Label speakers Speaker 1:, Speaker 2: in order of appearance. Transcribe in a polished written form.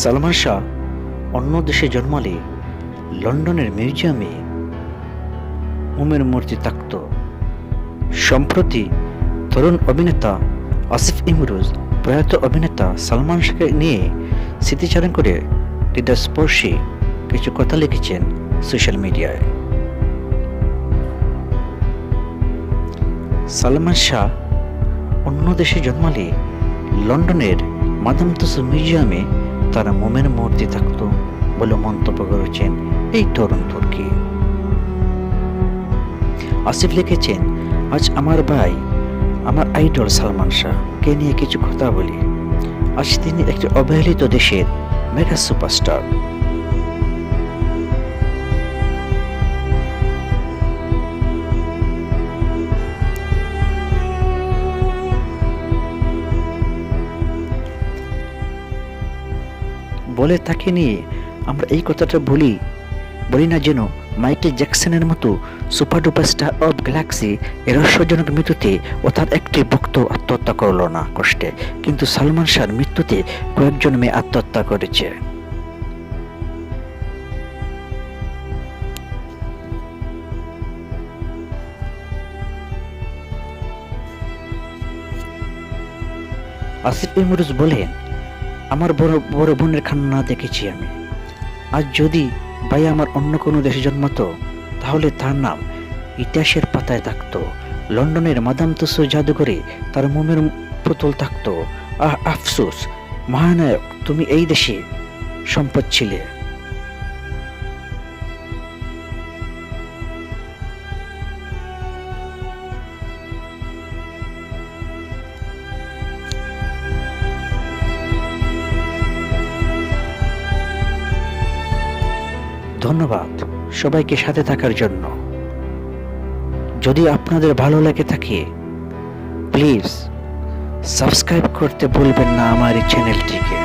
Speaker 1: সালমান শাহ অন্য দেশে জন্মালে লন্ডনের মিউজিয়ামে মোমের মূর্তি থাকত। সম্প্রতি তরুণ অভিনেতা আসিফ ইমরোজ প্রয়াত অভিনেতা সালমান শাহকে নিয়ে স্মৃতিচারণ করে হৃদয়স্পর্শী কিছু কথা লিখেছেন সোশ্যাল মিডিয়ায়। সালমান শাহ অন্য দেশে জন্মালে লন্ডনের মাদাম তুসো মিউজিয়ামে তার মোমের মূর্তি থাকত বলে মন্তব্য করেছেন এই তরুণ তুর্কি। আসিফ লিখেছেন, আজ আমার ভাই, আমার আইডল সালমান শাহকে নিয়ে কিছু কথা বলি। আজ তিনি একটি অবহেলিত দেশের মেগা সুপারস্টার। বলে তাকে নিয়ে আমরা এই কথাটা বলি না যেন মাইকেল জ্যাকসনের মতো super duper star of Galaxy এর রহস্যজনক মৃত্যুতে ও তার একটি ভক্ত আত্মহত্যা করল না কষ্টে, কিন্তু সালমান শাহর মৃত্যুতে কয়েকজন মেয়ে আত্মহত্যা করেছে। আসিফ ইমরোজ বলেন, আমার বড় বোনের কান্না দেখেছি আমি। আজ যদি ভাই আমার অন্য কোনো দেশে জন্মাতো তাহলে তার নাম ইতিহাসের পাতায় থাকতো। লন্ডনের মাদাম তুসো জাদুঘরে তার মোমের পুতুল থাকতো। আফসোস মহানায়ক, তুমি এই দেশে সম্পদ ছিলে। ধন্যবাদ সবাইকে সাথে থাকার জন্য। যদি আপনাদের ভালো লাগে থাকে প্লিজ সাবস্ক্রাইব করতে ভুলবেন না আমার এই চ্যানেলটিকে।